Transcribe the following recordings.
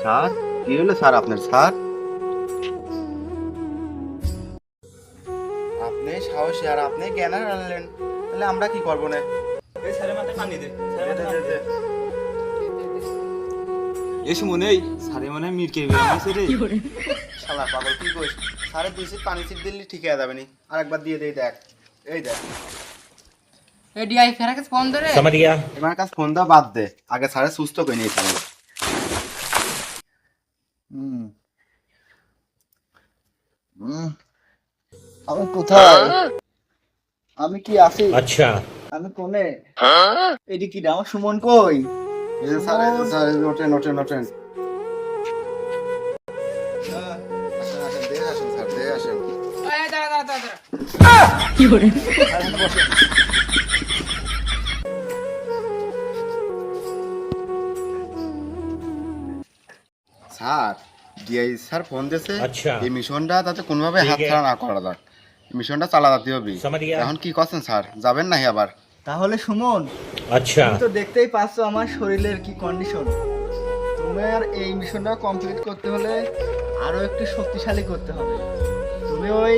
Sir কি হলো sir আপনার স্যার? আপনি সাহসী আর আপনি জ্ঞান আনলেন, তাহলে আমরা কি করবো না? এই স্যারের মাথায় পানি দে, স্যারের দে, মাথায় দে, পানি দে। দে। এসে মনে হয় স্যারের মনে হয় মিরকে বেরামাইছে রে। শালা পাগল কি কইস? স্যারের 2 সিট পানি সিট দিলে ঠিক হয়ে যাবে নি। আরেকবার দিয়ে দেই দেখ। এই দেখ। এডিআই ফেরাকে ফোন ধরে समझ गया। এবার কাছে ফোন দাও, বাদ দে। আগে স্যারের সুস্থ করে নিয়েছিল। হুম হুম আমি কোথায়? আমি কি আছি? अच्छा আমি কোনে? এডি কি আমার সুমন কই? এই যে স্যার, এই যে স্যার, ওঠেন ওঠেন ওঠেন। আসেন আসেন, দিয়ে আসেন স্যার, দিয়ে আসেন। এই দাঁড়া দাঁড়া দাঁড়া আসেন, বসেন। স্যার ডিআই স্যার ফোন দিয়েছে। আচ্ছা। এই মিশনটা তাতে কোনোভাবে ঠিক হাত আছে। ছাড়া না করা যাক। মিশনটা চালা যেতে হবে। समझ गया। এখন কি করছেন স্যার, যাবেন নাকি আবার? তাহলে সুমন, अच्छा তুমি তো দেখতেই পাচ্ছ আমার শরীরের কি কন্ডিশন। তোমার এই মিশনটা কমপ্লিট করতে হলে আরো একটু শক্তিশালী করতে হবে। তুমি ওই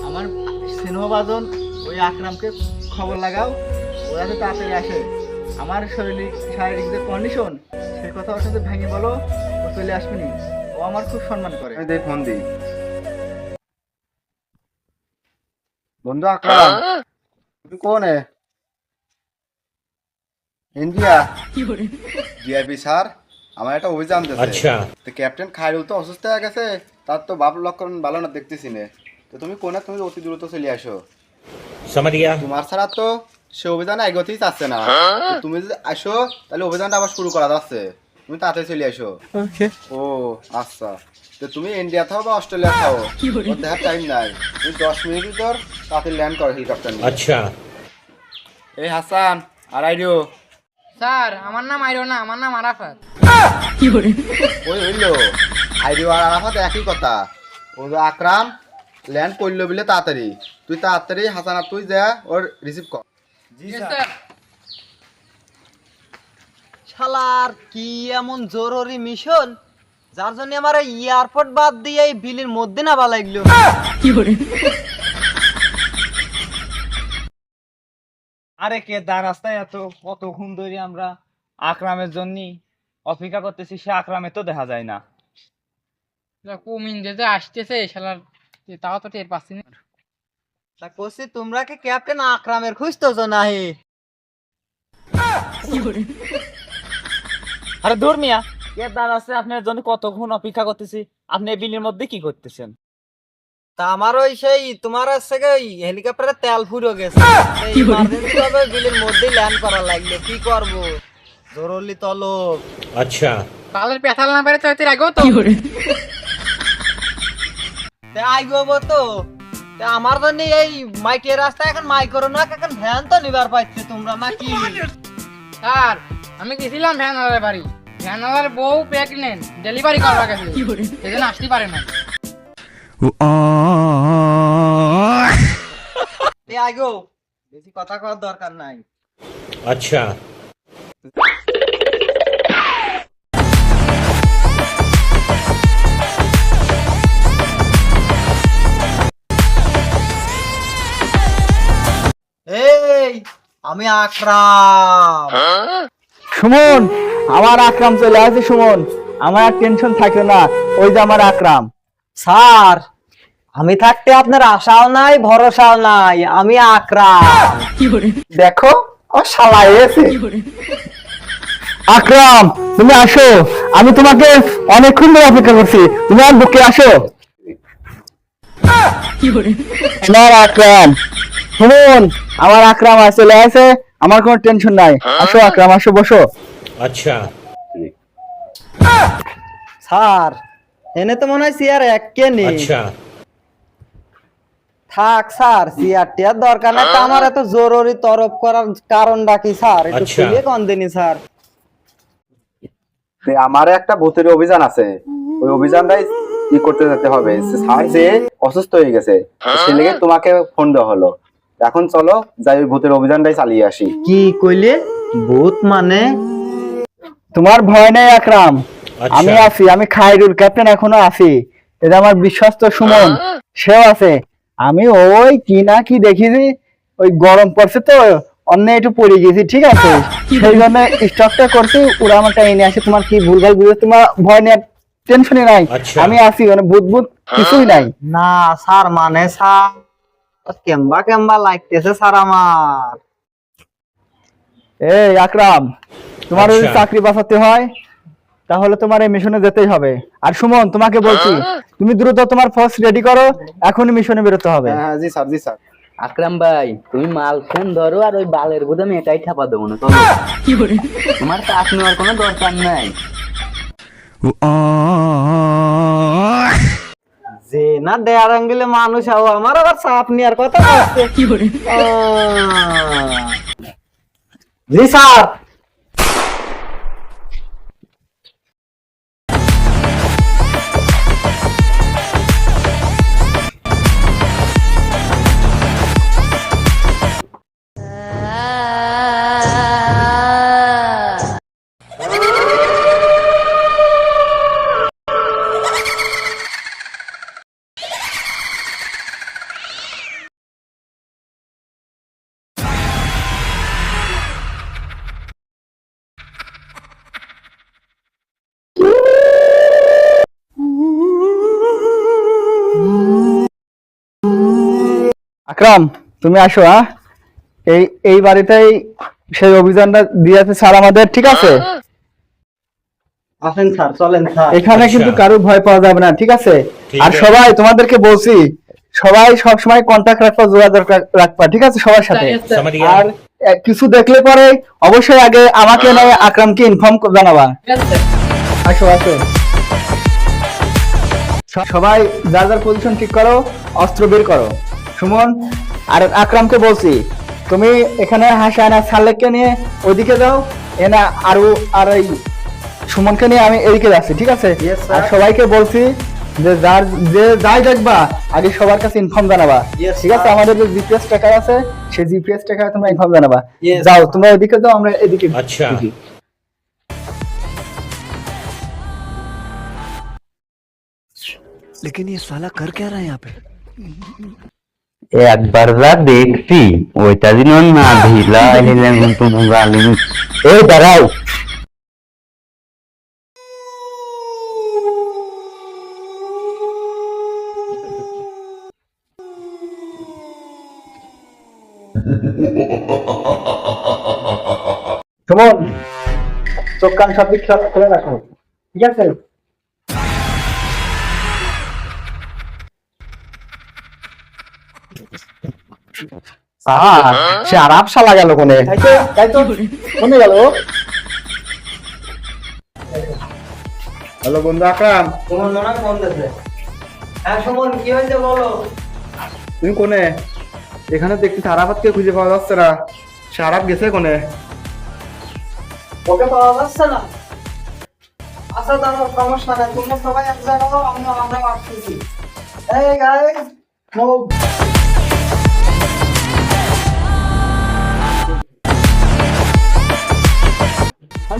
আমার স্নেহভাজন ওই আকরামকে খবর লাগাও, ওরা তো তাড়াতাড়ি আসে। আমার শারীরিক যে কন্ডিশন সে কথা ওর সাথে ভেঙে বলো, ও চলে আসবে নি। ও আমার খুব সম্মান করে। আমি দেখ ফোন দিই। বন্ধু আকরাম, তুমি কোনে? ইন্ডিয়া ডিআইপি স্যার আমার একটা অভিযান দিয়েছে। अच्छा তো ক্যাপ্টেন খায়রুল তো অসুস্থ হয়ে গেছে, তার তো বাপ লক্ষণ ভালো না দেখতেছি নে। তো তুমি কোনে, তুমি অতি দ্রুত চলে আসো। समझ गया। তোমার ছাড়া তো সে অভিযানে এগোতেই চাচ্ছে না। তো তুমি যদি আসো তাহলে অভিযানটা আবার শুরু করা যাচ্ছে। তুমি তাড়াতাড়ি চলে আসো। ও আচ্ছা, তো তুমি ইন্ডিয়া থাও বা অস্ট্রেলিয়া থাও, ওর দেখার টাইম নাই। তুমি 10 মিনিট ভিতর তাড়াতাড়ি ল্যান্ড করো হেলিকপ্টার নিয়ে। अच्छा এই হাসান আর আইডিও। স্যার আমার নাম আইরো না, আমার নাম আরাফাত। ওই হইলো আইডিও আর আরাফাত একই কথা। ও যে আকরাম ল্যান্ড করলো বলে তাড়াতাড়ি, তুই তাড়াতাড়ি হাসান আর তুই যা ওর রিসিভ কর। জি Yes, স্যার। sir. শালার কি এমন জরুরি মিশন যার জন্য আমার এয়ারপোর্ট বাদ দিয়ে এই বিলের মধ্যে না ভালো লাগলো। আরে কে দা রাস্তায় এত কতক্ষণ ধরে আমরা আকরামের জন্য অপেক্ষা করতেছি, সে আকরামে তো দেখা যায় না। কুমিন যেতে আসতেছে শালার, তাও তো টের পাচ্ছি না। তা কইছি তোমরা কি ক্যাপ্টেন আকরামের খুঁজতেছো নাহি? আরে দূর মিয়া, কে দা রাস্তায় আপনার জন্য কতক্ষণ অপেক্ষা করতেছি, আপনি এই বিলের মধ্যে কি করতেছেন? তা আমার ওই সেই তোমার থেকে হেলিকপ্টারে তেল ফুরিয়ে গেছে, ইমার্জেন্সি ভাবে বিলের মধ্যেই ল্যান্ড করা লাগলো। কি করব, জরুরি তলব। अच्छा বালের পেথাল না পারে তো এতে আগেও তো তে আইগো তো তে আমার জন্য এই মাইকের রাস্তা এখন মাইক করো না, এখন ভ্যান তো নিবার পাইছে তোমরা নাকি? স্যার আমি গেছিলাম ভ্যানওয়ালার বাড়ি, ভ্যানওয়ালার বউ প্রেগনেন্ট, ডেলিভারি করা গেছে, সেজন্য আসতে পারে না। তে আইগো, বেশি কথা কওয়ার দরকার নাই। अच्छा এই আমি আকরাম। সুমন, আমার আকরাম চলে আসে। সুমন, আমার আর টেনশন থাকে না, ওই যে আমার আকরাম। স্যার আমি থাকতে আপনার আশাও নাই ভরসাও নাই, আমি আকরাম। দেখো ও শালা এসে। আকরাম তুমি আসো, আমি তোমাকে অনেকক্ষণ ধরে অপেক্ষা করছি, তুমি আমার বুকে আসো। আমার আকরাম, সুমন আমার আকরাম চলে আসে, আমার কোনো টেনশন নাই। আসো আকরাম, আসো বসো। अच्छा স্যার এনে তো মনে হয় চেয়ার একে নেই। अच्छा থাক স্যার, চেয়ার টিয়ার দরকার নাই। তা আমার এত জরুরি তরফ করার কারণটা কি স্যার, একটু আচ্ছা। খুলে কন দিনি স্যার। আমার একটা ভূতের অভিযান আছে, ওই অভিযানটাই কি করতে যেতে হবে। স্যার যে অসুস্থ হয়ে গেছে, সে লেগে তোমাকে ফোন দেওয়া হলো। এখন চলো যাই ওই ভূতের অভিযানটাই চালিয়ে আসি। কি কইলে? ভূত মানে? তোমার ভয় নেই আকরাম, আমি अच्छा আছি, আমি খাইরুল ক্যাপ্টেন এখনো আছি। এটা আমার বিশ্বস্ত সুমন, সেও আছে। আমি ওই কি না কি দেখেছি, ওই গরম পড়ছে তো অন্য একটু পড়ে গেছি, ঠিক আছে, সেই জন্য স্টকটা করছি। ওরা আমাকে এনে আসে, তোমার কি ভুলভাল বুঝে, তোমার ভয় নেই, টেনশনই নাই। আচ্ছা। আমি আছি, মানে বুধ কিছুই নাই। না স্যার, মানে স্যার কেম্বা কেম্বা লাগতেছে স্যার আমার। এই আকরাম, তোমার যদি আচ্ছা। চাকরি বাঁচাতে হয় তাহলে তোমার এই মিশনে যেতেই হবে। আর সুমন, তোমাকে বলছি, তুমি দ্রুত তোমার ফোর্স রেডি করো, এখনই মিশনে বেরোতে হবে। হ্যাঁ জি স্যার, জি স্যার। আকরাম ভাই, তুমি মাল ফোন ধরো আর ওই বালের বুধ আমি এটাই ছাপা দেবো না। তোমার চাপ নেওয়ার কোনো দরকার নাই। যে না দেয়ার আঙ্গেলে মানুষ আমার আবার চাপ নেওয়ার কথা বলছে। জি স্যার। আকরাম, তুমি আসো। এই বাড়িতেই সেই অভিযানটা দিয়েছে স্যার আমাদের, ঠিক আছে? আসেন স্যার, চলেন স্যার। এখানে আচ্ছা। কিন্তু কারো ভয় পাওয়া যাবে না, ঠিক আছে? ঠিক আর আছে। সবাই, তোমাদেরকে বলছি, সবাই সবসময় কন্ট্যাক্ট রাখবা, যোগাযোগ রাখবা, ঠিক আছে, সবার সাথে। समझ गया আর কিছু দেখলে পরে অবশ্যই আগে আমাকে নয় আকরামকে ইনফর্ম জানাবা। আসো আসো, সবাই যার যার পজিশন ঠিক করো, অস্ত্র বের করো। সুমন আর আকরামকে বলছি, তুমি এখানে হাসানা সালেককে নিয়ে ওইদিকে যাও, এনা আর এই সুমনকে নিয়ে আমি এদিকে যাচ্ছি, ঠিক আছে? Yes, sir. আর সবাইকে বলছি যে যাই দেখবা আগে সবার কাছে ইনফর্ম জানাবা, Yes, ঠিক আছে? sir. আমাদের যে জিপিএস ট্র্যাকার আছে, সেই জিপিএস ট্র্যাকারে তোমরা ইনফর্ম জানাবা। Yes, যাও, তোমরা ওইদিকে যাও, আমরা এদিকে अच्छा ঢুকি। একবার যা দেখছি ওইটা দিন না ঢিলা এই দাঁড়াও। সুমন, চোখ কান সব দিক খুলে রাখো, ঠিক আছে? সে আরাপ শালা গেল কোনে? তাই তো কোনে গেল? হ্যালো বন্ধু আকরাম, সুমন মনে হয় ফোন দিয়েছে। হ্যাঁ সুমন, কি হয়েছে বলো। তুমি কোনে? এখানে দেখছি আরাফাতকে খুঁজে পাওয়া যাচ্ছে না। সে আরাফ গেছে কোনে? ওকে পাওয়া যাচ্ছে না। আচ্ছা দাঁড়াও, সমস্যা নাই, তোমরা সবাই এক জায়গায় হও, আমরা আসতেছি। এই গাইস, মুভ।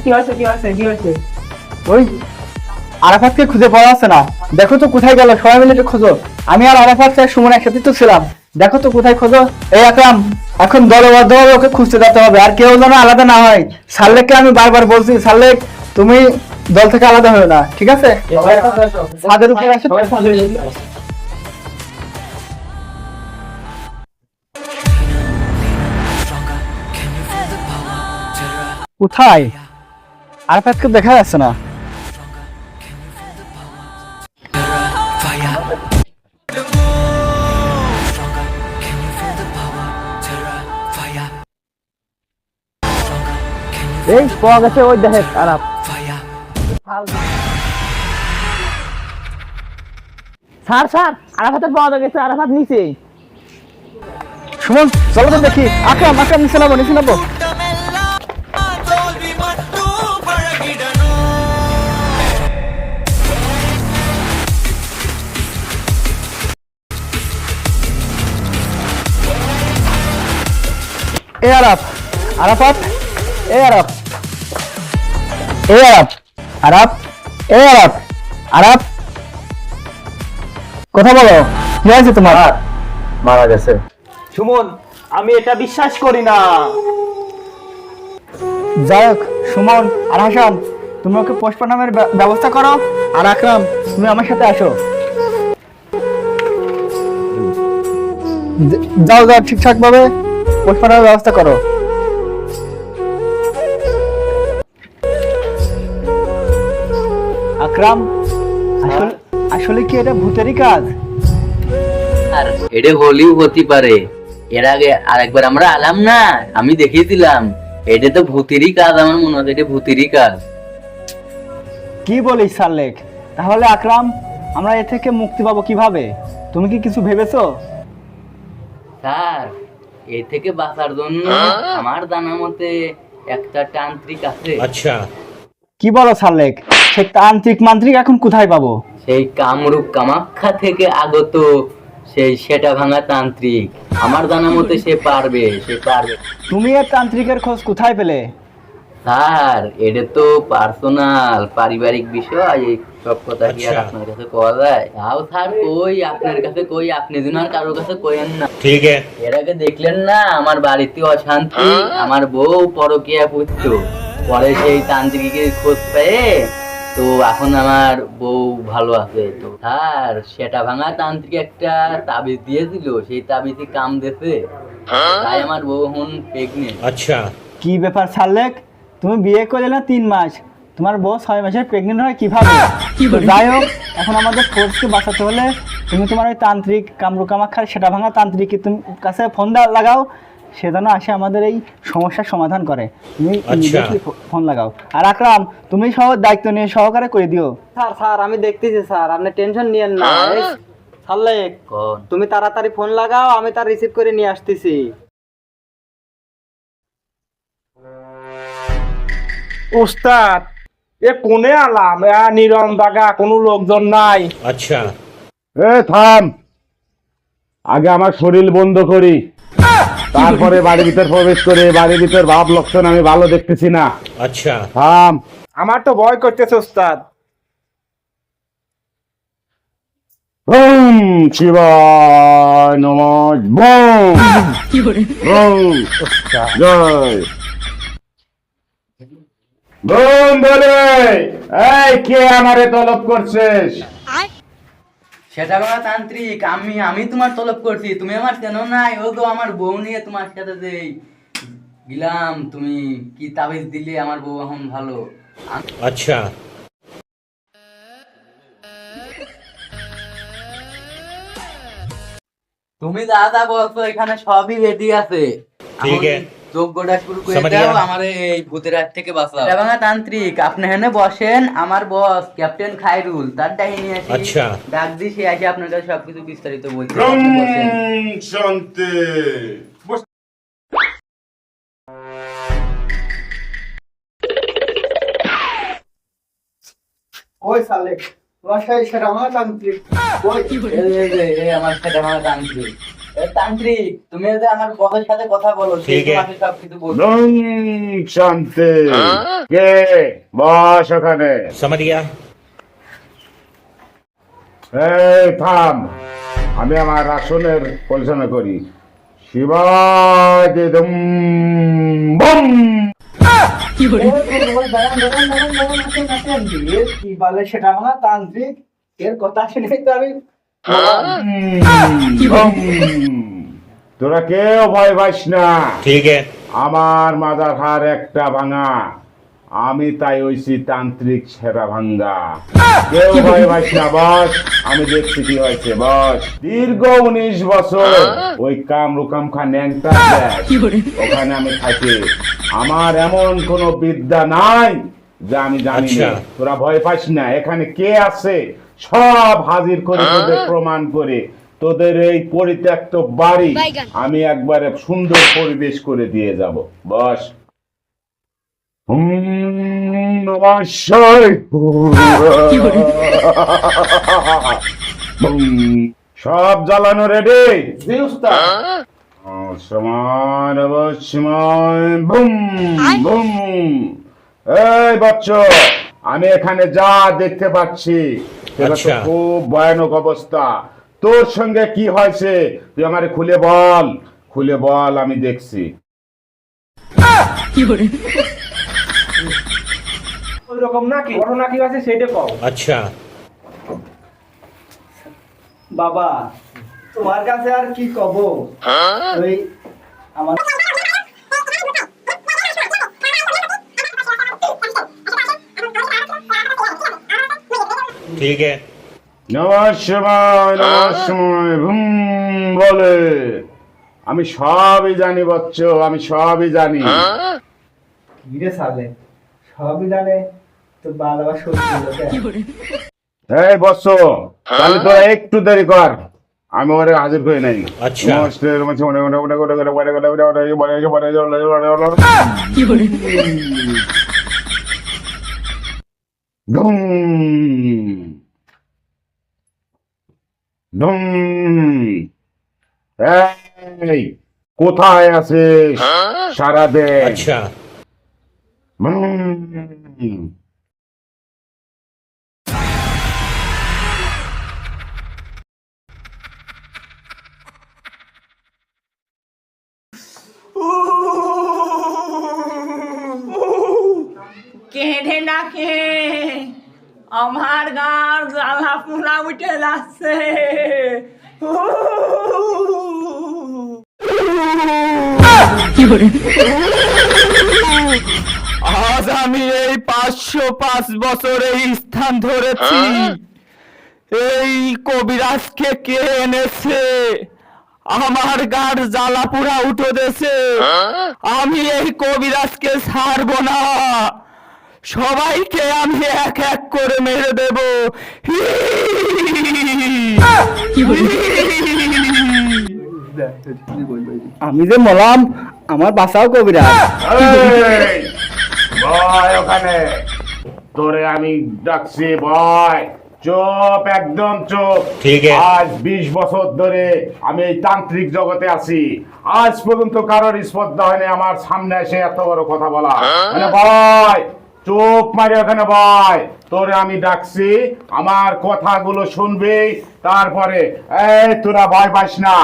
কি হয়েছে কি হয়েছে কি হয়েছে? ওই আরাফাতকে খুঁজে পাওয়া যাচ্ছে না, দেখো তো কোথায় গেল, সবাই মিলে একটু খোঁজো। আমি আর আরাফাত স্যার সুমন একসাথে তো ছিলাম, দেখো তো কোথায় খোঁজো। এই আকরাম, এখন দলবদ্ধভাবে ওকে খুঁজতে যেতে হবে, আর কেউ যেন আলাদা না হয়। সাল্লেককে আমি বারবার বলছি, সাল্লেক তুমি দল থেকে আলাদা হও না, ঠিক আছে? ছাদের উপরে আসো, ছাদের উপরে। কোথায় আরাফাতকে দেখা যাচ্ছে না। এই পাওয়া গেছে, ওই দেখে আরাফ। স্যার স্যার, আরাফাতের পাওয়া গেছে, আরাফাত নিচেই। সুমন চলো তো দেখি। আকরাম আকরাম, নিচে নামো, নিচে নামো। এ আরাফ, আরাফাত, এ আরাফ, এ আরাফ, আরাফ এ আরাফ, আরাফ, কথা বলো, কি হয়েছে তোমার? মারা গেছে। সুমন, আমি এটা বিশ্বাস করি না। যাই হোক, সুমন আর হাসান, তুমি ওকে পোস্টমর্টমের ব্যবস্থা করো, আর আকরাম তুমি আমার সাথে আসো। যাও যাও, ঠিকঠাক ভাবে পোস্টমর্টমের ব্যবস্থা করো। আকরাম, আসলে কি এটা ভূতেরই কাজ? আর এটা হলেও হতে পারে। এর আগে আরেকবার আমরা আলাম না, আমি দেখিয়েছিলাম। এটা তো ভূতেরই কাজ, আমার মনে হয় এটা ভূতেরই কাজ। কি বলিস সাল্লেক? তাহলে আকরাম, আমরা এ থেকে মুক্তি পাবো কিভাবে? তুমি কি কিছু ভেবেছো? স্যার, এ থেকে বাঁচার জন্য আমার জানা মতে একটা তান্ত্রিক আছে। अच्छा কি বলো সাল্লেক? সে তান্ত্রিক মান্ত্রিক এখন কোথায় পাবো? সেই কামরূপ কামাখ্যা থেকে আগত সেই সেটা ভাঙা তান্ত্রিক। আমার জানা মতে সে পারবে। তুমি এর তান্ত্রিকের খোঁজ কোথায় পেলে? স্যার, এটা তো পার্সোনাল পারিবারিক বিষয়, এই সব কথা কি আর আচ্ছা। আপনার কাছে কওয়া যায়? তাও স্যার কই আপনার কাছে, কই আপনি যেন আর কারোর কাছে কইেন না। ठीक है এর আগে দেখলেন না আমার বাড়িতে অশান্তি, আমার বউ পরকীয়া পুত্র, পরে সেই তান্ত্রিকের খোঁজ পেয়ে তো এখন আমার বউ ভালো আছে। তো স্যার, সেটা ভাঙা তান্ত্রিক একটা তাবিজ দিয়েছিল, সেই তাবিজে কাম দিয়েছে, তাই আমার বউ এখন প্রেগনেন্ট। अच्छा কি ব্যাপার সাল্লেক? তুমি বিয়ে করলে না 3 মাস, তোমার বউ 6 মাসের প্রেগনেন্ট হয় কিভাবে? তো যাই হোক, এখন আমাদের ফোর্সকে বাঁচাতে হলে তুমি তোমার ওই তান্ত্রিক কামরূপ কামাখ্যার সেটা ভাঙা তান্ত্রিকের তুমি কাছে ফোন লাগাও, সে যেন আসে আমাদের এই সমস্যার সমাধান করে। তুমি immediately ফোন লাগাও। আর আকরাম, তুমি সহ দায়িত্ব নিয়ে সহকারে করে দিও। স্যার স্যার আমি দেখতেছি স্যার, আপনি টেনশন নিয়েন না। সাল্লেক, কোন তুমি তাড়াতাড়ি ফোন লাগাও, আমি তার রিসিভ করে নিয়ে আসতেছি। উস্তাদ, এ কোনে আলাম? নিরন জায়গা, কোনো লোকজন নাই। अच्छा এ থাম, আগে আমার শরীর বন্ধ করি, তারপরে বাড়ির ভিতর প্রবেশ করে বাড়ির ভিতর ভাব লক্ষণ আমি ভালো দেখতেছি না। अच्छा থাম। আমার তো ভয় করতেছে উস্তাদ। ওম শিবায় নমঃ। বম বম জয় বম বলে। এই কে আমারে তলব করছিস? সেটা ভাঙা তান্ত্রিক, আমি তোমার তলব করছি, তুমি আমার চেনো নাই? ও তো আমার বউ নিয়ে তোমার সাথে যে গেলাম, তুমি কি তাবিজ দিলে আমার বউ এখন ভালো। अच्छा তুমি যা যা বলছো এখানে সবই রেডি আছে। ঠিক আছে। যোগ্যটা শুরু করে समझ দাও, गया। আমার এই ভূতের হাত থেকে বাঁচাও। সেটা ভাঙা তান্ত্রিক, আপনি এখানে বসেন, আমার বস ক্যাপ্টেন খায়রুল তার ডাইনি আসি আচ্ছা। ডাক দিয়ে সে আসে আপনার কাছে সবকিছু বিস্তারিত বলছে। আপনি বসেন। শান্তি। ওই সাল্লেক, তোমার সেই সেটা ভাঙা তান্ত্রিক এই আমার সেটা ভাঙা তান্ত্রিক। তান্ত্রিক, তুমি যে আমার বসের সাথে কথা বলো, সে ঠিক আছে। তোমাকে সবকিছু বলবে। শান্তি। কে? বস ওখানে। समझ गया এই থাম, আমি আমার আসনের পরিচালনা করি। শিবায় দিদম বম। কি বলে সেটা ভাঙা তান্ত্রিক? এর কথা শুনে তো আমি বম। তোরা কেউ ভয় পাইস না, ठीक है আমার মাজার হার একটা ভাঙা, আমি তাই হইছি তান্ত্রিক সেরা ভাঙ্গা। কেউ ভয় পাইস না বস, আমি দেখছি কি হয়েছে বস। দীর্ঘ 19 বছর ওই কামরুকামখা ন্যাংটা ওখানে আমি থাকি, আমার এমন কোন বিদ্যা নাই যা আমি জানি না। আচ্ছা। তোরা ভয় পাইস না, এখানে কে আছে সব হাজির করে তোদের প্রমাণ করে তোদের এই পরিত্যক্ত বাড়ি আমি একবারে সুন্দর পরিবেশ করে দিয়ে যাব। বস। নমস্কার। সব জ্বালানো রেডি? সমান অবশ্যই। Boom boom. এই বাচ্চা, আমি এখানে যা দেখতে পাচ্ছি সেটা তো আচ্ছা। খুব ভয়ানক অবস্থা। তোর সঙ্গে কি হয়েছে তুই আমারে খুলে বল, আমি দেখছি। ওইরকম নাকি ঘটনা কি আছে সেইটা কও। अच्छा বাবা তোমার কাছে আর কি কব, ওই আমার ठीक है নমস্কার বলে আমি সবই জানি বচ্চ, আমি সবই জানি। ঘিরে সালে সবই জানে তো বাবা সত্যি এই বৎস, তাহলে তোরা একটু দেরি কর, আমি ওরে হাজির করে নাই। আচ্ছা। ধুম ধুম। এই কোথায় আছিস সারা দেশ? अच्छा কেঁদে না কে আমার গার জ্বালা পোড়া উঠে যাচ্ছে। আজ আমি এই 505 বছরে স্থান ধরেছি। এই কবিরাজকে কে এনেছে? আমার গার জ্বালা পুরা উঠে দেছে। আমি এই কবিরাজকে ছাড়বো না, সবাইকে আমি এক এক করে মেরে দেব। আমি যে মলাম, আমার বাসাও কবিরাজ। এই, বয় ওখানে, তোরে আমি ডাকছি, বয়। চুপ, একদম চুপ। ঠিক আছে। আজ 20 বছর ধরে আমি এই তান্ত্রিক জগতে আছি, আজ পর্যন্ত কারোর স্পর্ধা হয়নি আমার সামনে এসে এত বড় কথা বলা। মানে বয়, চুপ মারি ওখানে বয়। তোরে আমি ডাকছি, আমার কথাগুলো শুনবি, তারপরে এই তোরা ভয় পাস না,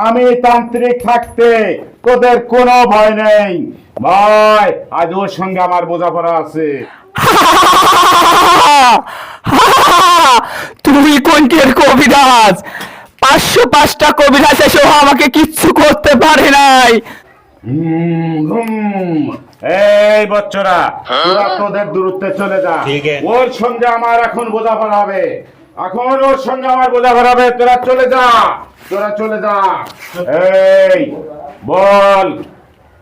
আমি তান্ত্রিক থাকতে তোদের কোনো ভয় নেই। ভয়, আজ ওর সঙ্গে আমার বোঝাপড়া আছে। তুমি কোনটির কবিরাজ? 505টা কবিরাজ এসেও আমাকে কিচ্ছু করতে পারে নাই। এই বচ্চরা, তোরা তোদের দূরত্বে চলে যা। ঠিক আছে। ওর সঙ্গে আমার এখন বোঝাপড়া হবে, এখন ওর সঙ্গে আমার বোঝাপড়া হবে। তোরা চলে যা, তোরা চলে যা। এই বল,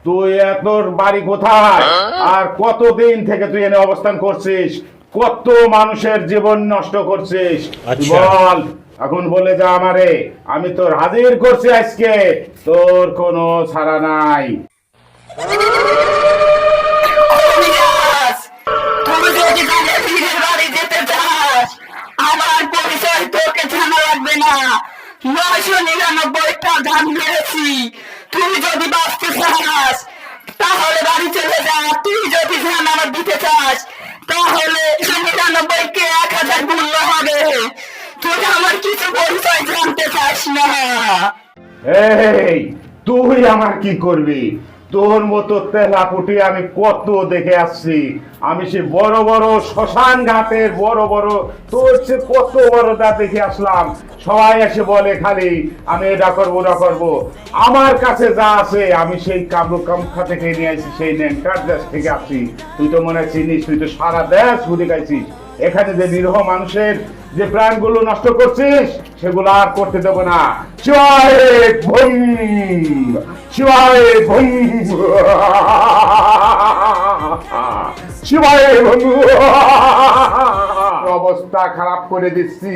তুই তোর বাড়ি কোথায়, আর কতদিন থেকে তুই এনে অবস্থান করছিস, কত মানুষের জীবন নষ্ট করছিস, তুই আচ্ছা। বল এখন, বলে যা আমারে। আমি তোর হাজির করছি আজকে, তোর কোনো ছাড়া নাই। তুমি যদি তাদের ফিরে বাড়ি যেতে চাস, আমার পরিচয় তোকে জানা লাগবে না। 999টা ধান মেরেছি। তুই যদি বাঁচতে চাস তাহলে বাড়ি চলে যা। তুই যদি ধান আমার দিতে চাস তাহলে 99কে 1000 মূল্য হবে। তুই আমার কিছু পরিচয় জানতে চাস না। এই তুই আমার কি করবি? তোর মতো তেলাপুটি আমি কত দেখে আসছি। আমি সে বড় বড় শ্মশান ঘাটের বড় বড়, তোর সে কত বড়টা দেখে আসলাম। সবাই এসে বলে খালি আমি এটা করবো ওটা করবো। আমার কাছে যা আছে আমি সেই কামরুকামখা থেকে নিয়ে আসি, সেই নেনকার দেশ থেকে আসি। তুই তো মনে চিনিস, তুই তো সারা দেশ ঘুরে গাইছিস। এখানে যে নিরীহ মানুষের যে প্রাণগুলো নষ্ট করছিস সেগুলো আর করতে দেব না। জয় ভূম, জয় ভূম, জয় ভূম। অবস্থা খারাপ করে দিচ্ছি।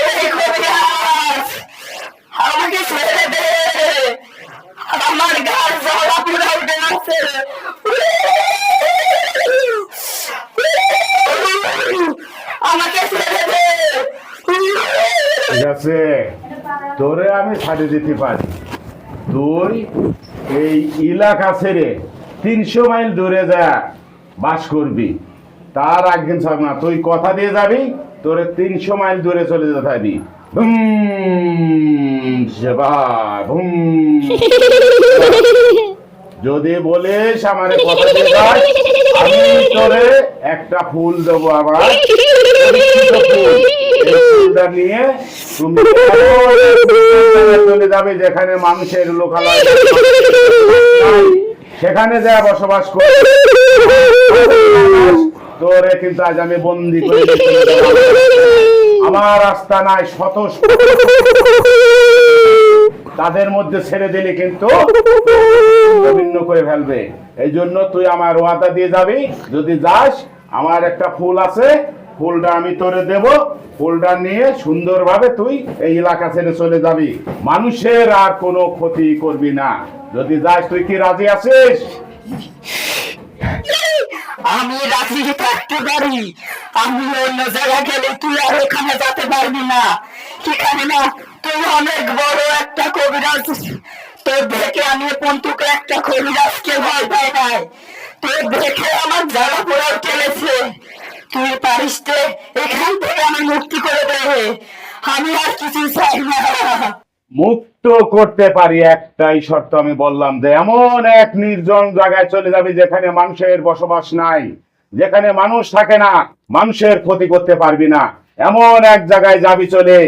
এই কবিরাজ, আমাকে ছেড়ে দে। আমার গার জ্বালা পুরা উঠে আছে। আমাকে ছেড়ে দে। ঠিক আছে, তোরে আমি ছাড়ে দিতে পারি। তুই এই এলাকা ছেড়ে 300 মাইল দূরে যা বাস করবি, তার একদিন সব না, তুই কথা দিয়ে যাবি তোরে 300 মাইল দূরে চলে যেতে পারবি। যদি বলিস আমার কথা দিয়ে যাস, আমি তোরে একটা ফুল দেবো, আমার পরীক্ষিত ফুল। এই ফুলটা নিয়ে তুমি চলে যাবে যেখানে মানুষের লোকালয় নাই, সেখানে যা বসবাস করে। তোরে কিন্তু আজ আমি বন্দি করে আমার রাস্তা নাই, শত তাদের মধ্যে ছেড়ে দিলে কিন্তু ভিন্ন করে ফেলবে। এই জন্য তুই আমার ওয়াদা দিয়ে যাবি, যদি যাস আমার একটা ফুল আছে, ফুলটা আমি তোরে দেব, ফুলটা নিয়ে সুন্দরভাবে তুই এই এলাকা ছেড়ে চলে যাবি, মানুষের আর কোনো ক্ষতি করবি না। যদি যাস, তুই কি রাজি আছিস? আমি রাজি থাকতে পারি, আমি অন্য জায়গায় গেলে তুই আর ওখানে যেতে পারবি না। সেখানে না তুই অনেক বড় একটা কবিরাজ, তোর দেখে আমি পন্তুকে একটা কবিরাজকে ভয় পাই নাই, তোর দেখে আমার জ্বালা পোড়াও চলেছে। তুই পারিস তো এখান থেকে আমি মুক্তি করে দেবে, আমি আর কিছু চাই না। মুক্ত করতে পারি, একটাই শর্ত আমি বললাম, যে এমন এক নির্জন জায়গায় চলে যাবি যেখানে মানুষের বসবাস নাই, যেখানে মানুষ থাকে না, মানুষের ক্ষতি করতে পারবি না, এমন এক জায়গায় যাবি চলে,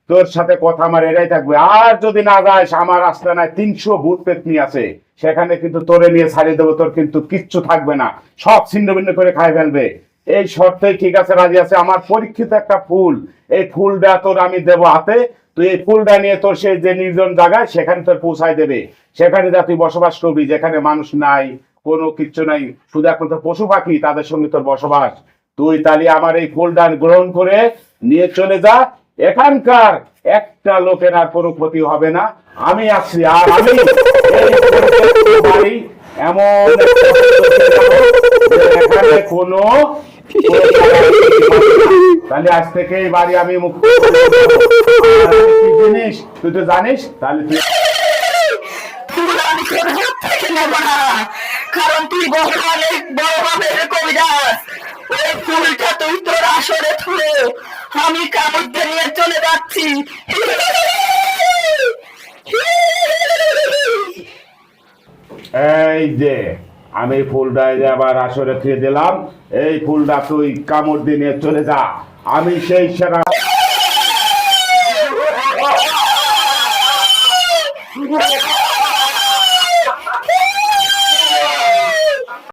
তোর সাথে কথা আমার এটাই থাকবে। আর যদি না যাস, আমার রাস্তা নাই 300 ভূত পেতনি আছে, সেখানে কিন্তু তোরে নিয়ে ছাড়িয়ে দেবো, তোর কিন্তু কিচ্ছু থাকবে না, সব ছিন্ন ভিন্ন করে খাই ফেলবে। এই শর্তেই ঠিক আছে, রাজি আছে? আমার পরীক্ষিত একটা ফুল, এই ফুলটা তোর আমি দেবো হাতে, তুই এই ফুলটা নিয়ে তোর সেই যে নির্জন জায়গায় সেখানে তোর পৌঁছায় দেবে, সেখানে যা তুই বসবাস করবি, যেখানে মানুষ নাই, কোনো কিচ্ছু নাই, শুধু একমাত্র পশু পাখি, তাদের সঙ্গে তোর বসবাস। তুই তাহলে আমার এই ফুলটা গ্রহণ করে নিয়ে চলে যা, এখানকার একটা লোকের আর কোনো ক্ষতি হবে না, আমি আছি। আর আমি এই বাড়ি এমন এখানে কোনো, তাহলে আজ থেকে এই বাড়ি আমি মুক্ত জিনিস তুই তো জানিস, তাহলে তুই কারণ তুই অনেক বড় ভাবে কবিরাজ, ওই ফুলটা তুই তোর আসরে থুয়ে আমি কামড় নিয়ে চলে যাচ্ছি। এই যে আমি ফুলটা আবার আসরে থুয়ে দিলাম, এই ফুলটা তুই কামড় দিয়ে নিয়ে চলে যা, আমি সেই সেরা